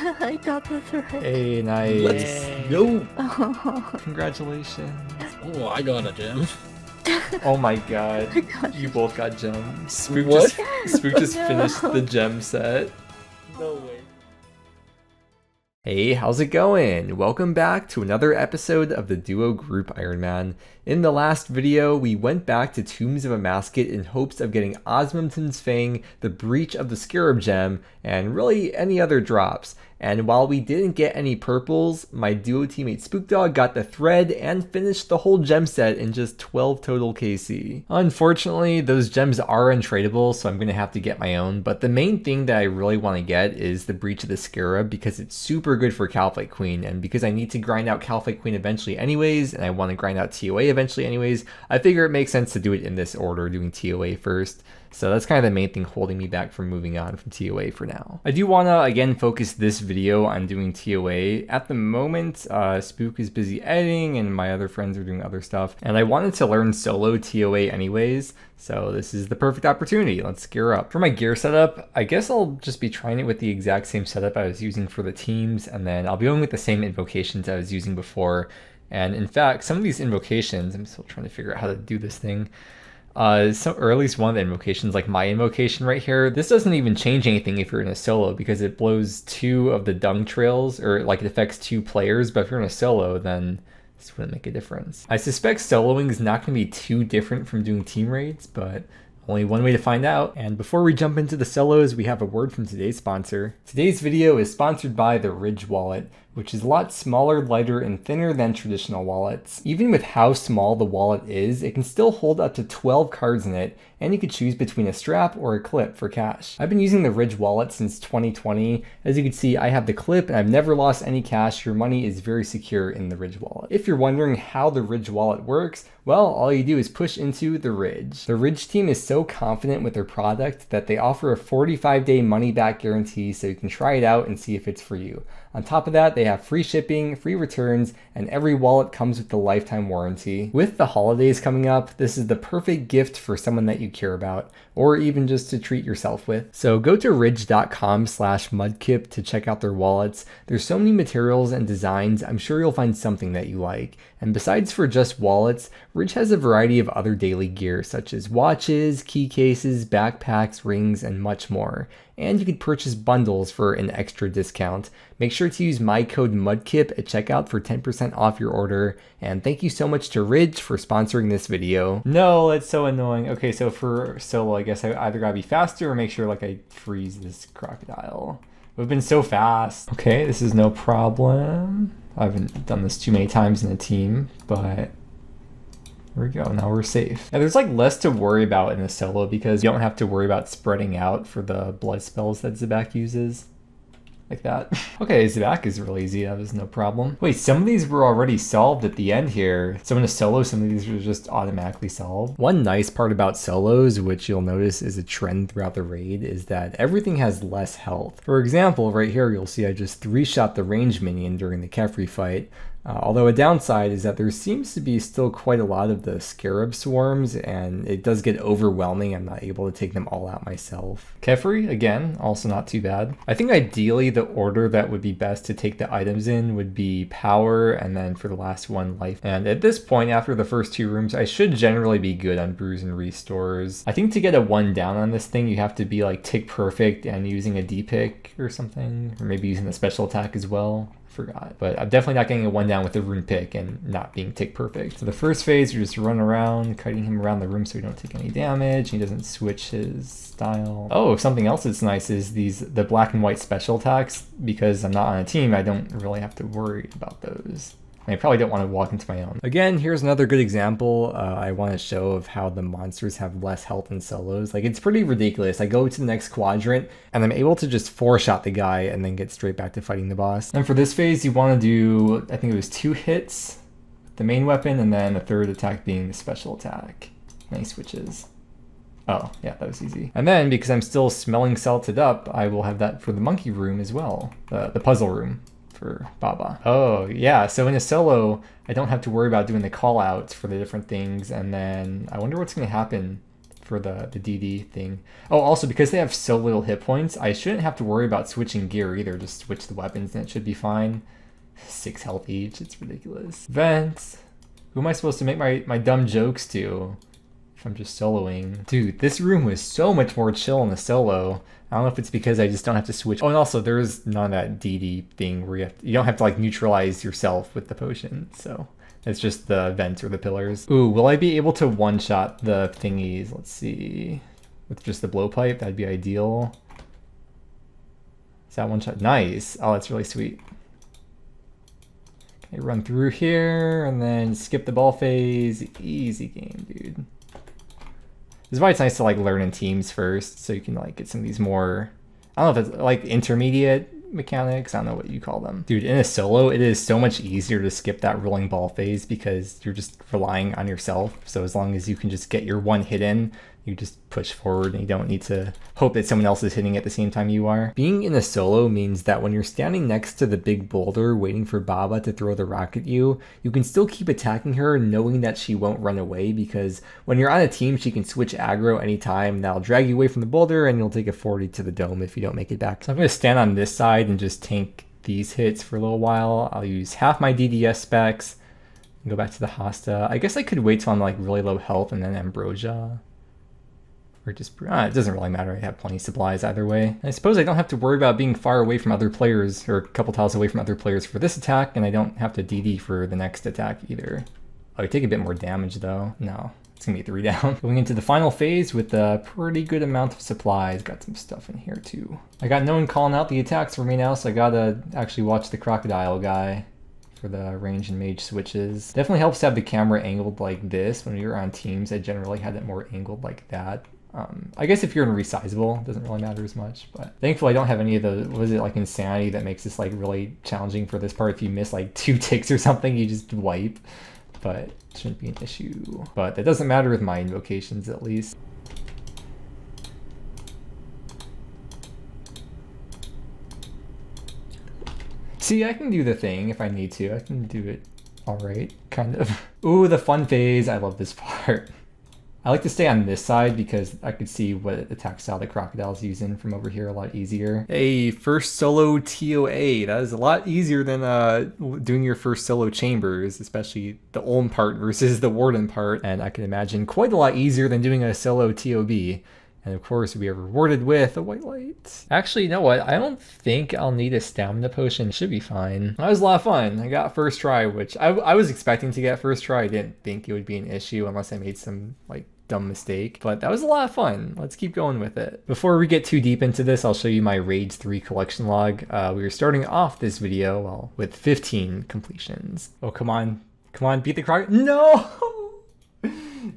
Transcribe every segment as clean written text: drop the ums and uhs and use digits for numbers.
I got this right. Hey, nice. Let's go. Congratulations. Oh, I got a gem. Oh my god. I got You both got gems. Spook What? just No. finished the gem set. No way. Hey, how's it going? Welcome back to another episode of the Duo Group Iron Man. In the last video, we went back to Tombs of Amascut in hopes of getting Osmumten's Fang, the Breach of the Scarab Gem, and really any other drops. And while we didn't get any purples, my duo teammate Spookdog got the thread and finished the whole gem set in just 12 total KC. Unfortunately, those gems are untradeable, so I'm going to have to get my own, but the main thing that I really want to get is the Breach of the Scarab because it's super good for Calphite Queen, and because I need to grind out Calphite Queen eventually anyways, and I want to grind out TOA eventually anyways, I figure it makes sense to do it in this order, doing TOA first. So that's kind of the main thing holding me back from moving on from TOA for now. I do want to, again, focus this video on doing TOA. At the moment, Spook is busy editing and my other friends are doing other stuff. And I wanted to learn solo TOA anyways, so this is the perfect opportunity. Let's gear up. For my gear setup, I guess I'll just be trying it with the exact same setup I was using for the teams, and then I'll be going with the same invocations I was using before. And in fact, some of these invocations, I'm still trying to figure out how to do this thing. Or at least one of the invocations, like my invocation right here, this doesn't even change anything if you're in a solo because it blows 2 of the dung trails, or like it affects 2 players, but if you're in a solo, then this wouldn't make a difference. I suspect soloing is not going to be too different from doing team raids, but only one way to find out. And before we jump into the solos, we have a word from today's sponsor. Today's video is sponsored by the Ridge wallet, which is a lot smaller, lighter, and thinner than traditional wallets. Even with how small the wallet is, it can still hold up to 12 cards in it, and you could choose between a strap or a clip for cash. I've been using the Ridge wallet since 2020. As you can see, I have the clip and I've never lost any cash. Your money is very secure in the Ridge wallet. If you're wondering how the Ridge wallet works, well, all you do is push into the Ridge. The Ridge team is so confident with their product that they offer a 45-day money-back guarantee, so you can try it out and see if it's for you. On top of that, they have free shipping, free returns, and every wallet comes with the lifetime warranty. With the holidays coming up, this is the perfect gift for someone that you care about, or even just to treat yourself with. So go to ridge.com/mudkip to check out their wallets. There's so many materials and designs, I'm sure you'll find something that you like. And besides for just wallets, Ridge has a variety of other daily gear, such as watches, key cases, backpacks, rings, and much more. And you could purchase bundles for an extra discount. Make sure to use my code MUDKIP at checkout for 10% off your order. And thank you so much to Ridge for sponsoring this video. No, that's so annoying. Okay, so for solo, I guess I either gotta be faster or make sure like I freeze this crocodile. We've been so fast. Okay, this is no problem. I haven't done this too many times in a team, but there we go, now we're safe. Now there's like less to worry about in a solo because you don't have to worry about spreading out for the blood spells that Zabak uses. Like that. Okay, Zabak is really easy, that was no problem. Wait, some of these were already solved at the end here. So in a solo, some of these were just automatically solved. One nice part about solos, which you'll notice is a trend throughout the raid, is that everything has less health. For example, right here you'll see I just 3-shot the range minion during the Kefri fight. Although a downside is that there seems to be still quite a lot of the scarab swarms, and it does get overwhelming. I'm not able to take them all out myself. Kefri, again, also not too bad. I think ideally the order that would be best to take the items in would be power, and then for the last one, life. And at this point, after the first 2 rooms, I should generally be good on brews and restores. I think to get a 1 down on this thing, you have to be like tick perfect and using a D-pick or something, or maybe using a special attack as well. Forgot, but I'm definitely not getting a 1 down with the rune pick and not being tick perfect. So the first phase, you just run around, kiting him around the room so he don't take any damage. He doesn't switch his style. Oh, something else that's nice is the black and white special attacks. Because I'm not on a team, I don't really have to worry about those. I probably don't want to walk into my own. Again, here's another good example I want to show of how the monsters have less health in solos. Like, it's pretty ridiculous. I go to the next quadrant and I'm able to just 4-shot the guy and then get straight back to fighting the boss. And for this phase, you want to do, I think it was 2 hits with the main weapon and then a 3rd attack being the special attack. Nice switches. Oh, yeah, that was easy. And then, because I'm still smelling salted up, I will have that for the monkey room as well, the puzzle room. For Baba. Oh yeah, so in a solo, I don't have to worry about doing the call outs for the different things, and then I wonder what's gonna happen for the DD thing. Oh, also because they have so little hit points, I shouldn't have to worry about switching gear either. Just switch the weapons and it should be fine. 6 health each, it's ridiculous. Vents. Who am I supposed to make my dumb jokes to if I'm just soloing? Dude, this room was so much more chill in the solo. I don't know if it's because I just don't have to switch. Oh, and also there's none of that DD thing where you don't have to like neutralize yourself with the potion. So it's just the vents or the pillars. Ooh, will I be able to one-shot the thingies? Let's see. With just the blowpipe, that'd be ideal. Is that one shot? Nice. Oh, that's really sweet. Okay, run through here and then skip the ball phase. Easy game, dude. This is why it's nice to like learn in teams first, so you can like get some of these more, I don't know if it's like intermediate mechanics, I don't know what you call them. Dude, in a solo, it is so much easier to skip that rolling ball phase because you're just relying on yourself. So as long as you can just get your one hit in, you just push forward and you don't need to hope that someone else is hitting at the same time you are. Being in a solo means that when you're standing next to the big boulder waiting for Baba to throw the rock at you, you can still keep attacking her knowing that she won't run away, because when you're on a team, she can switch aggro anytime. That'll drag you away from the boulder and you'll take a 40 to the dome if you don't make it back. So I'm going to stand on this side and just tank these hits for a little while. I'll use half my DDS specs and go back to the Hosta. I guess I could wait till I'm like really low health and then Ambrosia. Or just, it doesn't really matter. I have plenty of supplies either way. I suppose I don't have to worry about being far away from other players, or a couple tiles away from other players for this attack, and I don't have to DD for the next attack either. Oh, I take a bit more damage though. No, it's gonna be 3 down. Going into the final phase with a pretty good amount of supplies. Got some stuff in here too. I got no one calling out the attacks for me now, so I gotta actually watch the crocodile guy for the range and mage switches. Definitely helps to have the camera angled like this. When you're on teams, I generally had it more angled like that. I guess if you're in resizable, it doesn't really matter as much, but thankfully I don't have any of the, was it like insanity that makes this like really challenging for this part. If you miss like 2 ticks or something, you just wipe, but it shouldn't be an issue. But that doesn't matter with my invocations at least. See, I can do the thing if I need to. I can do it all right, kind of. Ooh, the fun phase. I love this part. I like to stay on this side because I could see what attack style the crocodile's using from over here a lot easier. Hey, first solo TOA. That is a lot easier than doing your first solo chambers, especially the Ulm part versus the warden part. And I can imagine quite a lot easier than doing a solo TOB. And of course, we are rewarded with a white light. Actually, you know what? I don't think I'll need a stamina potion. It should be fine. That was a lot of fun. I got first try, which I was expecting to get first try. I didn't think it would be an issue unless I made some like dumb mistake, but that was a lot of fun. Let's keep going with it. Before we get too deep into this, I'll show you my Rage 3 collection log. We were starting off this video with 15 completions. Oh, come on. Come on, beat the croc. No!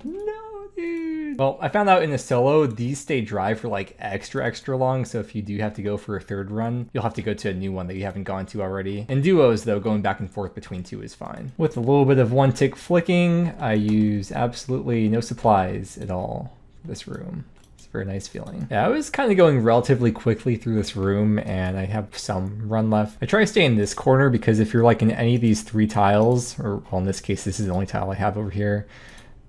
No, dude. Well, I found out in a solo, these stay dry for like extra long, so if you do have to go for a third run, you'll have to go to a new one that you haven't gone to already. In duos, though, going back and forth between 2 is fine. With a little bit of one tick flicking, I use absolutely no supplies at all for this room. It's a very nice feeling. Yeah, I was kind of going relatively quickly through this room, and I have some run left. I try to stay in this corner because if you're like in any of these 3 tiles, or well, in this case, this is the only tile I have over here,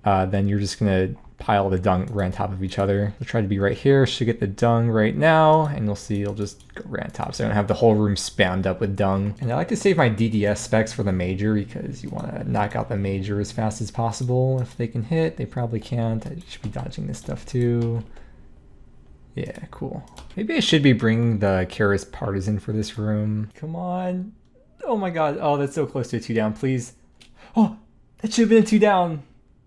then you're just gonna pile the dung right on top of each other. I'll try to be right here, should get the dung right now, and you'll see it'll just go right on top, so I don't have the whole room spammed up with dung. And I like to save my DDS specs for the major because you want to knock out the major as fast as possible. If they can hit, they probably can't. I should be dodging this stuff too. Yeah, cool. Maybe I should be bringing the Karis Partisan for this room. Come on. Oh my god. Oh, that's so close to a 2 down, please. Oh, that should have been a 2 down.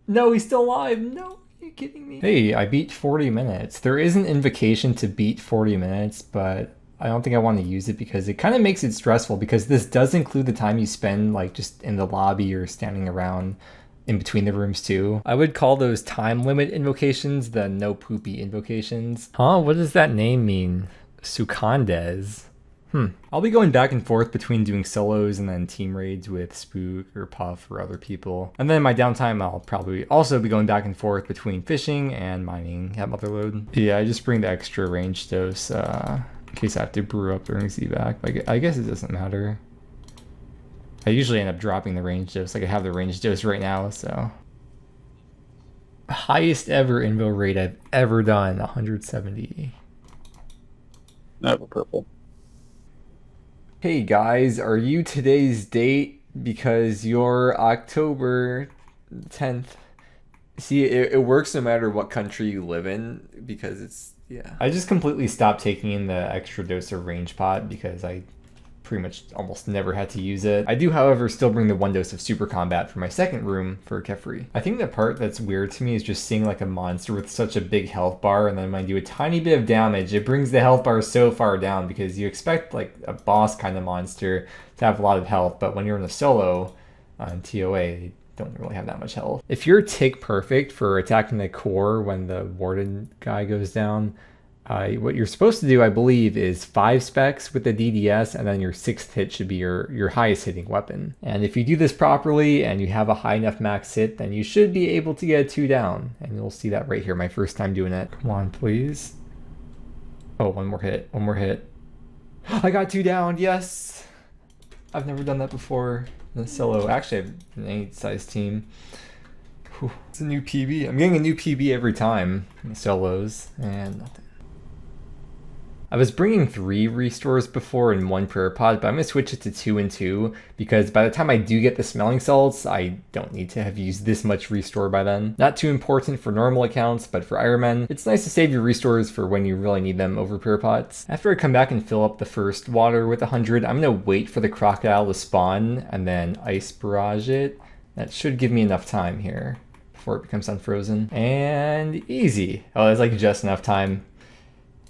No, he's still alive. No, are you kidding me? Hey, I beat 40 minutes. There is an invocation to beat 40 minutes, but I don't think I want to use it because it kind of makes it stressful, because this does include the time you spend like just in the lobby or standing around in between the rooms too. I would call those time limit invocations the no poopy invocations. Huh? What does that name mean? Sukandes. I'll be going back and forth between doing solos and then team raids with Spook or Puff or other people. And then in my downtime, I'll probably also be going back and forth between fishing and mining at Motherlode. Yeah, I just bring the extra range dose in case I have to brew up during Z-Back. I guess it doesn't matter. I usually end up dropping the range dose. Like I have the range dose right now, so. Highest ever invo rate I've ever done, 170. Never purple. Hey guys, are you today's date? Because you're October 10th. See, it works no matter what country you live in, because it's, yeah. I just completely stopped taking in the extra dose of range pot because I pretty much almost never had to use it. I do, however, still bring the 1 dose of super combat for my second room for Kefri. I think the part that's weird to me is just seeing like a monster with such a big health bar, and then when I do a tiny bit of damage, it brings the health bar so far down, because you expect like a boss kind of monster to have a lot of health, but when you're in a solo on TOA, they don't really have that much health. If you're tick perfect for attacking the core when the warden guy goes down, what you're supposed to do, I believe, is 5 specs with the DDS, and then your 6th hit should be your highest hitting weapon. And if you do this properly and you have a high enough max hit, then you should be able to get a 2 down. And you'll see that right here, my first time doing it. Come on, please. Oh, one more hit, one more hit. I got 2 down, yes! I've never done that before in a solo. Actually, I have an 8-size team. Whew. It's a new PB. I'm getting a new PB every time in solos, and nothing. I was bringing 3 restores before in 1 prayer pod, but I'm going to switch it to 2 and 2, because by the time I do get the smelling salts, I don't need to have used this much restore by then. Not too important for normal accounts, but for Ironman, it's nice to save your restores for when you really need them over prayer pots. After I come back and fill up the first water with 100, I'm going to wait for the crocodile to spawn and then ice barrage it. That should give me enough time here before it becomes unfrozen. And easy. Oh, that's like just enough time.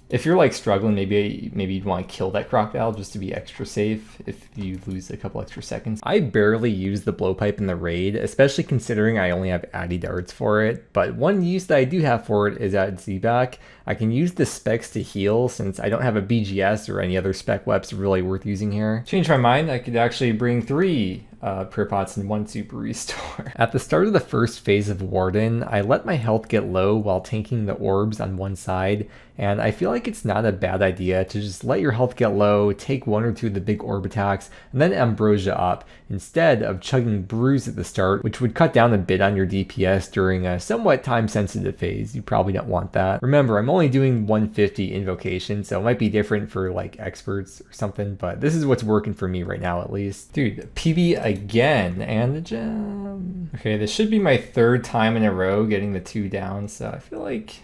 If you're like struggling, maybe you'd want to kill that crocodile just to be extra safe if you lose a couple extra seconds. I barely use the blowpipe in the raid, especially considering I only have Addy darts for it, but one use that I do have for it is at Zback. I can use the specs to heal since I don't have a BGS or any other spec weps really worth using here. Change my mind, I could actually bring 3 prayer pots and 1 super restore. At the start of the first phase of Warden, I let my health get low while tanking the orbs on one side, and I feel like it's not a bad idea to just let your health get low, take 1 or 2 of the big orb attacks, and then Ambrosia up, instead of chugging Bruise at the start, which would cut down a bit on your DPS during a somewhat time-sensitive phase. You probably don't want that. Remember, I'm only doing 150 invocation, so it might be different for like experts or something, but this is what's working for me right now at least. Dude, PB again, and the gem. Okay, this should be my 3rd time in a row getting the 2 down, so I feel like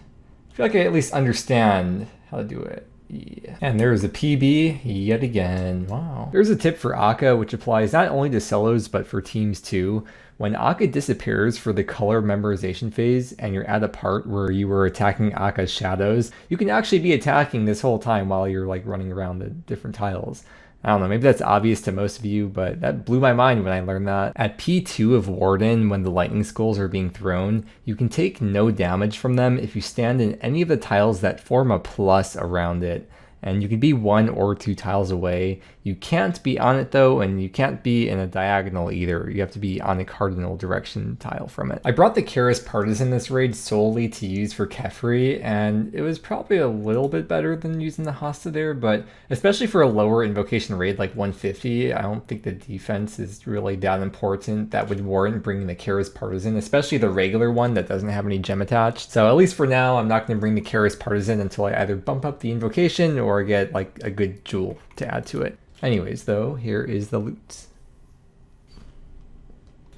I at least understand how to do it. Yeah. And there's a PB yet again. Wow. There's a tip for Akka, which applies not only to solos but for teams too. When Akka disappears for the color memorization phase and you're at a part where you were attacking Akka's shadows, you can actually be attacking this whole time while you're like running around the different tiles. I don't know, maybe that's obvious to most of you, but that blew my mind when I learned that. At P2 of Warden, when the lightning skulls are being thrown, you can take no damage from them if you stand in any of the tiles that form a plus around it. And you can be 1 or 2 tiles away. You can't be on it though, and you can't be in a diagonal either. You have to be on a cardinal direction tile from it. I brought the Karis Partisan this raid solely to use for Kefri, and it was probably a little bit better than using the Hasta there, but especially for a lower invocation raid like 150, I don't think the defense is really that important that would warrant bringing the Karis Partisan, especially the regular one that doesn't have any gem attached. So at least for now, I'm not going to bring the Karis Partisan until I either bump up the invocation or get like a good jewel to add to it. Anyways though, here is the loot.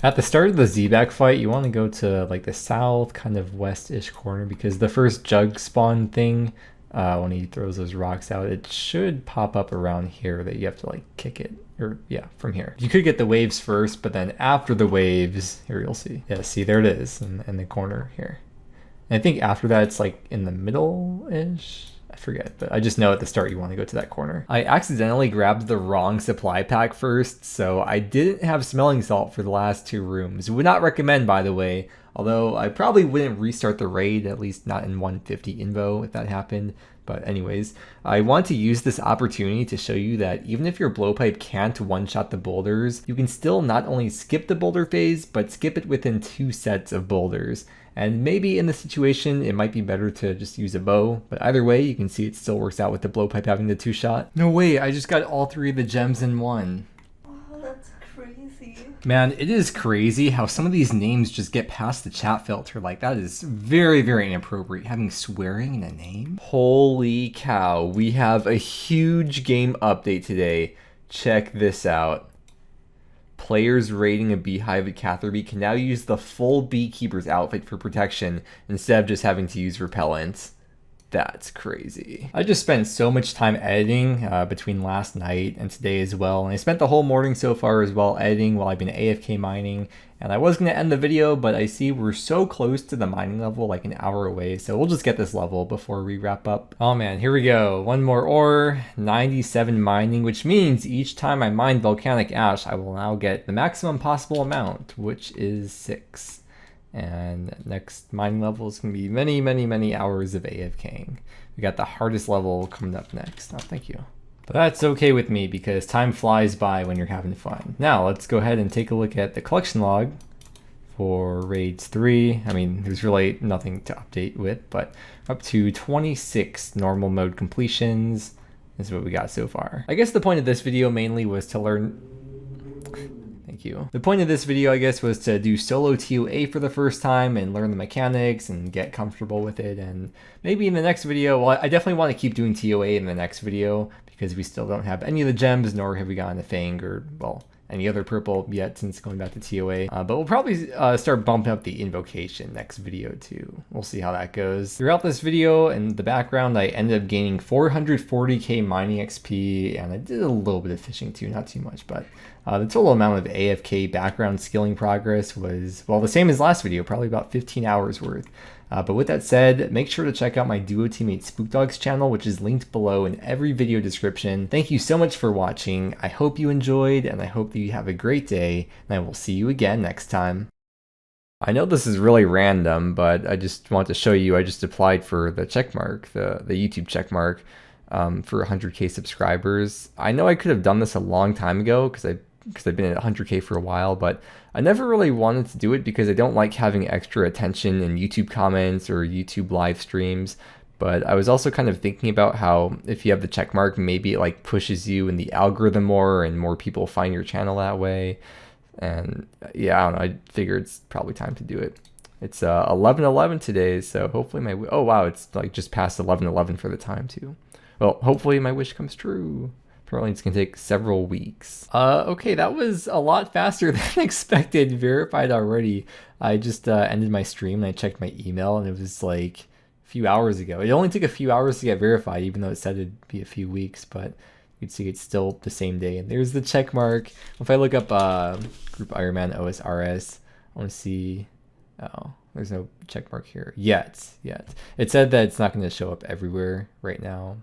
At the start of the Zback fight, you want to go to like the south, kind of west-ish corner, because the first jug spawn thing, when he throws those rocks out, it should pop up around here that you have to like kick it. Or yeah, from here. You could get the waves first, but then after the waves, here you'll see. Yeah, see, there it is in the corner here. And I think after that, it's like in the middle-ish. I forget, but I just know at the start you want to go to that corner. I accidentally grabbed the wrong supply pack first, so I didn't have smelling salt for the last 2 rooms. Would not recommend, by the way, although I probably wouldn't restart the raid, at least not in 150 invo if that happened. But anyways, I want to use this opportunity to show you that even if your blowpipe can't one-shot the boulders, you can still not only skip the boulder phase, but skip it within 2 sets of boulders. And maybe in this situation, it might be better to just use a bow, but either way, you can see it still works out with the blowpipe having the 2-shot. No way, I just got all 3 of the gems in 1. Wow, that's crazy. Man, it is crazy how some of these names just get past the chat filter. Like, that is very, very inappropriate, having swearing in a name. Holy cow, we have a huge game update today. Check this out. Players raiding a beehive at Catherby can now use the full beekeeper's outfit for protection instead of just having to use repellent. That's crazy. I just spent so much time editing between last night and today as well. And I spent the whole morning so far as well editing while I've been AFK mining. And I was going to end the video, but I see we're so close to the mining level, like an hour away. So we'll just get this level before we wrap up. Oh man, here we go. One more ore, 97 mining, which means each time I mine volcanic ash, I will now get the maximum possible amount, which is 6. And next mining level is going to be many, many, many hours of AFKing. We got the hardest level coming up next. Oh, thank you. But that's okay with me because time flies by when you're having fun. Now let's go ahead and take a look at the collection log for raids 3. I mean, there's really nothing to update with, but up to 26 normal mode completions is what we got so far. I guess the point of this video mainly was to learn. Thank you. The point of this video, I guess, was to do solo TOA for the first time and learn the mechanics and get comfortable with it. And maybe in the next video, well, I definitely want to keep doing TOA in the next video because we still don't have any of the gems, nor have we gotten a Fang or, well, any other purple yet since going back to TOA. But we'll probably start bumping up the invocation next video too. We'll see how that goes. Throughout this video in the background, I ended up gaining 440k mining XP, and I did a little bit of fishing too, not too much, but the total amount of AFK background skilling progress was, well, the same as last video, probably about 15 hours worth. But with that said, make sure to check out my duo teammate Spookdog's channel, which is linked below in every video description. Thank you so much for watching. I hope you enjoyed, and I hope that you have a great day, and I will see you again next time. I know this is really random, but I just want to show you, I just applied for the checkmark, the YouTube checkmark for 100k subscribers. I know I could have done this a long time ago because I've been at 100k for a while, but I never really wanted to do it because I don't like having extra attention in YouTube comments or YouTube live streams. But I was also kind of thinking about how if you have the check mark, maybe it like pushes you in the algorithm more and more people find your channel that way. And yeah, I don't know, I figured it's probably time to do it. It's 11:11 today, so hopefully my, oh wow, it's like just past 11:11 for the time too. Well, hopefully my wish comes true. Apparently it's gonna take several weeks. Okay, that was a lot faster than expected. Verified already. I just ended my stream and I checked my email and it was like a few hours ago. It only took a few hours to get verified, even though it said it'd be a few weeks, but you can see it's still the same day. And there's the check mark. If I look up Group Ironman OSRS, I wanna see, oh, there's no check mark here yet. It said that it's not gonna show up everywhere right now.